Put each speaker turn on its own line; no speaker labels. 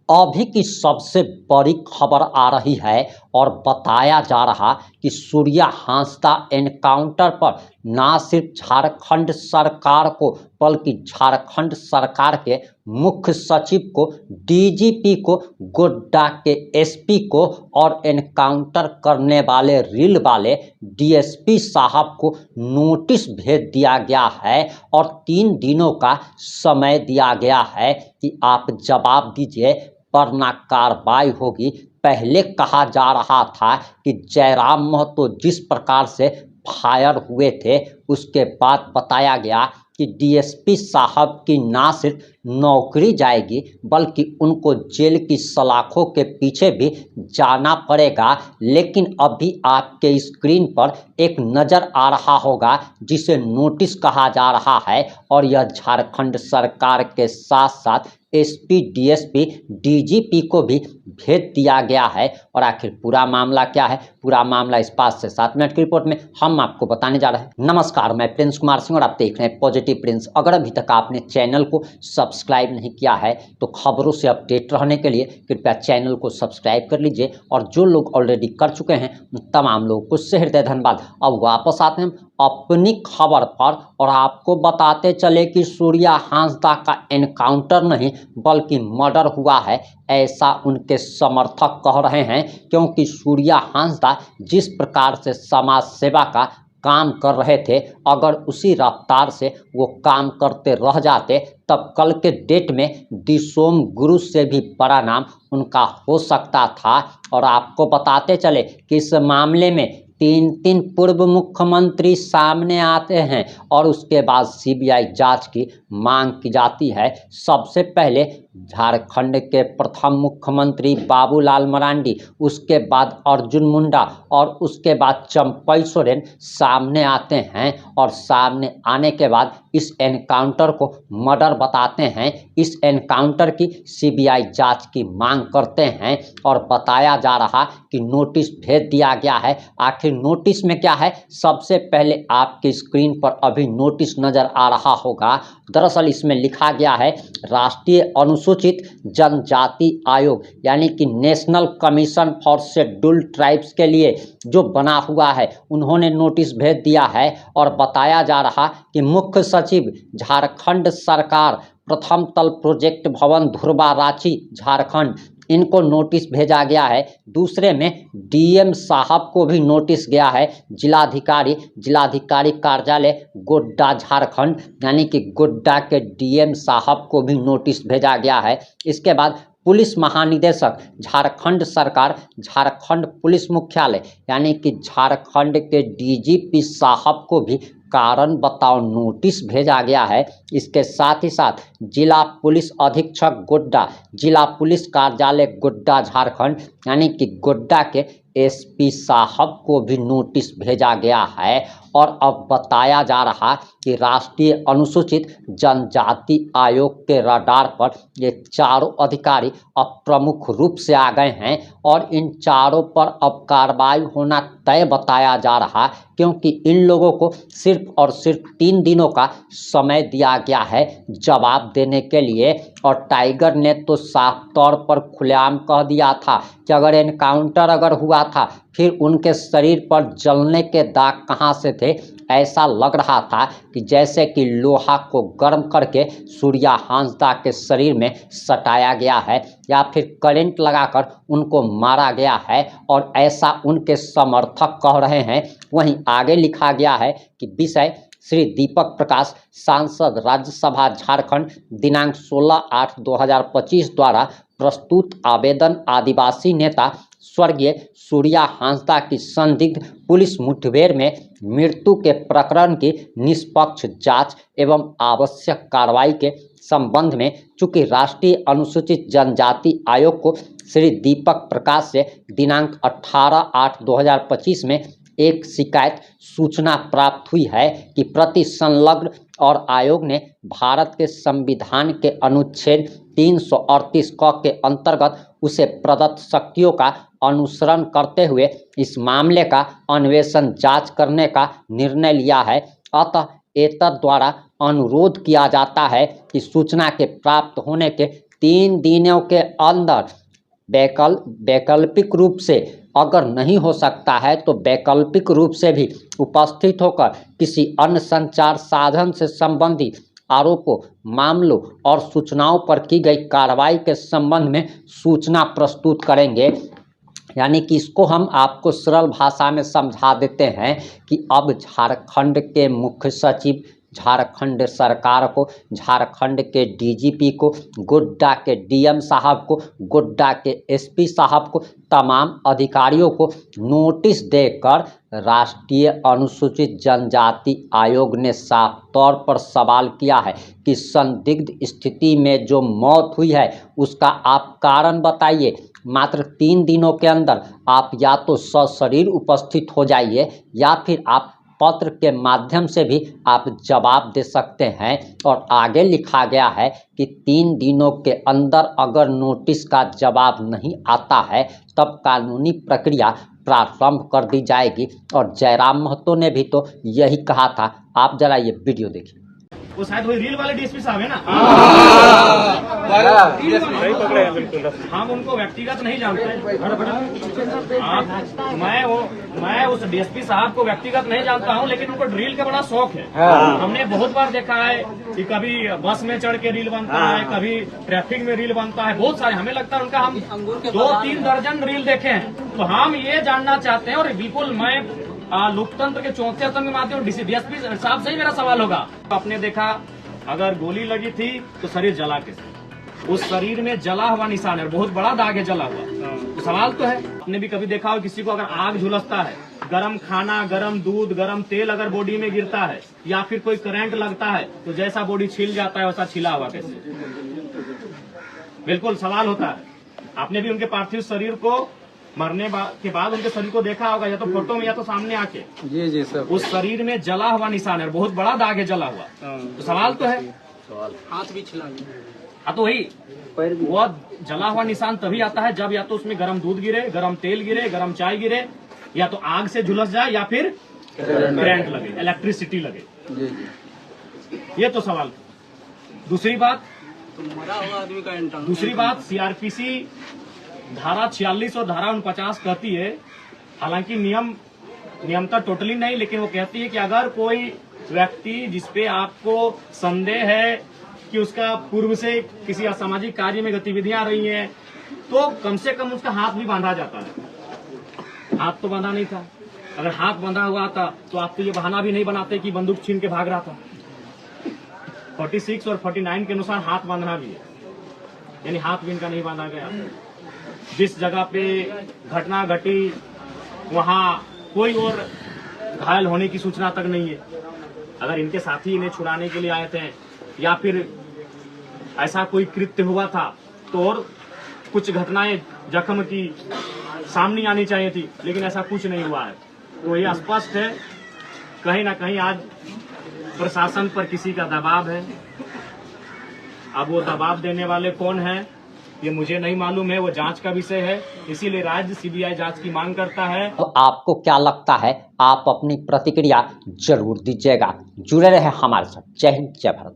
अभी की सबसे बड़ी खबर आ रही है और बताया जा रहा कि सूर्या हांसदा एनकाउंटर पर ना सिर्फ झारखंड सरकार को बल्कि झारखंड सरकार के मुख्य सचिव को, डीजीपी को, गोड्डा के एसपी को और एनकाउंटर करने वाले रील वाले डीएसपी साहब को नोटिस भेज दिया गया है और 3 दिनों का समय दिया गया है कि आप जवाब दीजिए वरना कार्रवाई होगी। पहले कहा जा रहा था कि जयराम महतो जिस प्रकार से फायर हुए थे उसके बाद बताया गया कि डीएसपी साहब की ना सिर्फ नौकरी जाएगी बल्कि उनको जेल की सलाखों के पीछे भी जाना पड़ेगा। लेकिन अभी आपके स्क्रीन पर एक नज़र आ रहा होगा जिसे नोटिस कहा जा रहा है और यह झारखंड सरकार के साथ साथ एसपी, डीएसपी, डीजीपी को भी भेज दिया गया है। और आखिर पूरा मामला क्या है, पूरा मामला इस 5 से 7 मिनट की रिपोर्ट में हम आपको बताने जा रहे हैं। नमस्कार, मैं प्रिंस कुमार सिंह और आप देख रहे हैं पॉजिटिव प्रिंस। अगर अभी तक आपने चैनल को सब्सक्राइब नहीं किया है तो खबरों से अपडेट रहने के लिए कृपया चैनल को सब्सक्राइब कर लीजिए और जो लोग ऑलरेडी कर चुके हैं उन तमाम लोगों को सहृदय धन्यवाद। अब वापस आते हैं अपनी खबर पर और आपको बताते चले कि सूर्या हांसदा का एनकाउंटर नहीं बल्कि मर्डर हुआ है, ऐसा उनके समर्थक कह रहे हैं। क्योंकि सूर्या हांसदा जिस प्रकार से समाज सेवा का काम कर रहे थे, अगर उसी रफ्तार से वो काम करते रह जाते तब कल के डेट में दिसोम गुरु से भी बड़ा नाम उनका हो सकता था। और आपको बताते चले कि इस मामले में 3 पूर्व मुख्यमंत्री सामने आते हैं और उसके बाद सीबीआई जांच की मांग की जाती है। सबसे पहले झारखंड के प्रथम मुख्यमंत्री बाबूलाल मरांडी, उसके बाद अर्जुन मुंडा और उसके बाद चंपई सोरेन सामने आते हैं और सामने आने के बाद इस एनकाउंटर को मर्डर बताते हैं। इस एनकाउंटर की सीबीआई जांच की मांग करते हैं और बताया जा रहा कि नोटिस भेज दिया गया है। आखिर नोटिस में क्या है, सबसे पहले आपके स्क्रीन पर अभी नोटिस नज़र आ रहा होगा। दरअसल इसमें लिखा गया है राष्ट्रीय अनुसूचित जनजाति आयोग यानी कि national commission for scheduled tribes के लिए जो बना हुआ है उन्होंने नोटिस भेज दिया है। और बताया जा रहा कि मुख्य सचिव झारखंड सरकार, प्रथम तल प्रोजेक्ट भवन धुरबा रांची झारखंड, इनको नोटिस भेजा गया है। दूसरे में डीएम साहब को भी नोटिस गया है। जिलाधिकारी कार्यालय गोड्डा झारखंड यानी कि गोड्डा के डीएम साहब को भी नोटिस भेजा गया है। इसके बाद पुलिस महानिदेशक झारखंड सरकार, झारखंड पुलिस मुख्यालय यानी कि झारखंड के डीजीपी साहब को भी कारण बताओ नोटिस भेजा गया है। इसके साथ ही साथ जिला पुलिस अधीक्षक गोड्डा, जिला पुलिस कार्यालय गोड्डा झारखंड यानी कि गोड्डा के एसपी साहब को भी नोटिस भेजा गया है। और अब बताया जा रहा कि राष्ट्रीय अनुसूचित जनजाति आयोग के रडार पर ये चारों अधिकारी अब प्रमुख रूप से आ गए हैं और इन चारों पर अब कार्रवाई होना तय बताया जा रहा, क्योंकि इन लोगों को सिर्फ और सिर्फ 3 दिनों का समय दिया गया है जवाब देने के लिए। और टाइगर ने तो साफ तौर पर खुलेआम कह दिया था कि अगर एनकाउंटर हुआ था फिर उनके शरीर पर जलने के दाग कहाँ से थे। ऐसा लग रहा था कि जैसे कि लोहा को गर्म करके सूर्या हांसदा के शरीर में सटाया गया है या फिर करंट लगाकर उनको मारा गया है, और ऐसा उनके समर्थक कह रहे हैं। वहीं आगे लिखा गया है कि विषय श्री दीपक प्रकाश, सांसद राज्यसभा झारखंड, दिनांक 16/8/2025 द्वारा प्रस्तुत आवेदन आदिवासी नेता स्वर्गीय सूर्या हांसदा की संदिग्ध पुलिस मुठभेड़ में मृत्यु के प्रकरण की निष्पक्ष जांच एवं आवश्यक कार्रवाई के संबंध में चूंकि राष्ट्रीय अनुसूचित जनजाति आयोग को श्री दीपक प्रकाश से दिनांक 18/8/2025 में एक शिकायत सूचना प्राप्त हुई है कि प्रति संलग्न और आयोग ने भारत के संविधान के अनुच्छेद 338 क के अंतर्गत उसे प्रदत्त शक्तियों का अनुसरण करते हुए इस मामले का अन्वेषण जांच करने का निर्णय लिया है। अतः एतद द्वारा अनुरोध किया जाता है कि सूचना के प्राप्त होने के 3 दिनों के अंदर वैकल्पिक रूप से अगर नहीं हो सकता है तो वैकल्पिक रूप से भी उपस्थित होकर किसी अन्य संचार साधन से संबंधित आरोपों, मामलों और सूचनाओं पर की गई कार्रवाई के संबंध में सूचना प्रस्तुत करेंगे। यानी कि इसको हम आपको सरल भाषा में समझा देते हैं कि अब झारखंड के मुख्य सचिव, झारखंड सरकार को, झारखंड के डीजीपी को, गोड्डा के डीएम साहब को, गोड्डा के एसपी साहब को, तमाम अधिकारियों को नोटिस देकर राष्ट्रीय अनुसूचित जनजाति आयोग ने साफ तौर पर सवाल किया है कि संदिग्ध स्थिति में जो मौत हुई है उसका आप कारण बताइए। मात्र 3 दिनों के अंदर आप या तो सशरीर उपस्थित हो जाइए या फिर आप पत्र के माध्यम से भी आप जवाब दे सकते हैं। और आगे लिखा गया है कि 3 दिनों के अंदर अगर नोटिस का जवाब नहीं आता है तब कानूनी प्रक्रिया प्रारंभ कर दी जाएगी। और जयराम महतो ने भी तो यही कहा था। आप जरा ये वीडियो देखिए।
वो शायद वही रील वाले डीएसपी साहब है ना। हम उनको व्यक्तिगत नहीं जानते। मैं उस डीएसपी साहब को व्यक्तिगत नहीं जानता हूं, लेकिन उनको ड्रिल का बड़ा शौक है। हमने बहुत बार देखा है कि कभी बस में चढ़ के रील बनता है, कभी ट्रैफिक में रील बनता है, बहुत सारे। हमें लगता है उनका हम 2-3 दर्जन रील देखे हैं। तो हम ये जानना चाहते हैं, और बिल्कुल मैं लोकतंत्र के चौथे स्तंभ के माध्यम डीएसपी साहब से ही मेरा सवाल होगा। आपने देखा अगर गोली लगी थी तो शरीर जला के, उस शरीर में जला हुआ निशान है, बहुत बड़ा दाग है जला हुआ। तो सवाल तो है, आपने भी कभी देखा हो किसी को अगर आग झुलसता है, गरम खाना, गरम दूध, गरम तेल अगर बॉडी में गिरता है या फिर कोई करंट लगता है तो जैसा बॉडी छिल जाता है वैसा छिला हुआ कैसे? बिल्कुल सवाल होता है। आपने भी उनके पार्थिव शरीर को मरने के बाद उनके शरीर को देखा होगा, या तो फोटो में या तो सामने आके। जी सर। उस शरीर में जला हुआ निशान है, बहुत बड़ा दाग है जला हुआ। तो सवाल तो है, हाथ भी छिला गया। तो वही वो जला हुआ निशान तभी आता है जब या तो उसमें गरम दूध गिरे, गरम तेल गिरे, गरम चाय गिरे, या तो आग से झुलस जाए या फिर करंट लगे, इलेक्ट्रिसिटी लगे। ये तो सवाल। दूसरी बात सीआरपीसी धारा 46 और धारा 49 कहती है, हालांकि नियमता टोटली नहीं, लेकिन वो कहती है कि अगर कोई व्यक्ति जिसपे आपको संदेह है कि उसका पूर्व से किसी असामाजिक कार्य में गतिविधियां रही हैं, तो कम से कम उसका हाथ भी बांधा जाता है। हाथ तो बांधा नहीं था। अगर हाथ बांधा हुआ था तो आप तो ये बहाना भी नहीं बनाते कि बंदूक छीन के भाग रहा था। 46 और 49 के अनुसार हाथ बांधना भी है, यानी हाथ भी इनका नहीं बांधा गया। जिस जगह पे घटना घटी वहां कोई और घायल होने की सूचना तक नहीं है। अगर इनके साथी इन्हें छुड़ाने के लिए आए थे या फिर ऐसा कोई कृत्य हुआ था तो और कुछ घटनाएं जख्म की सामने आनी चाहिए थी, लेकिन ऐसा कुछ नहीं हुआ है। तो ये स्पष्ट है कहीं ना कहीं आज प्रशासन पर किसी का दबाव है। अब वो दबाव देने वाले कौन है ये मुझे नहीं मालूम है, वो जांच का विषय है। इसीलिए राज्य सीबीआई जांच की मांग करता है।
तो आपको क्या लगता है? आप अपनी प्रतिक्रिया जरूर दीजिएगा। जुड़े रहे हमारे साथ। जय हिंद, जय भारत।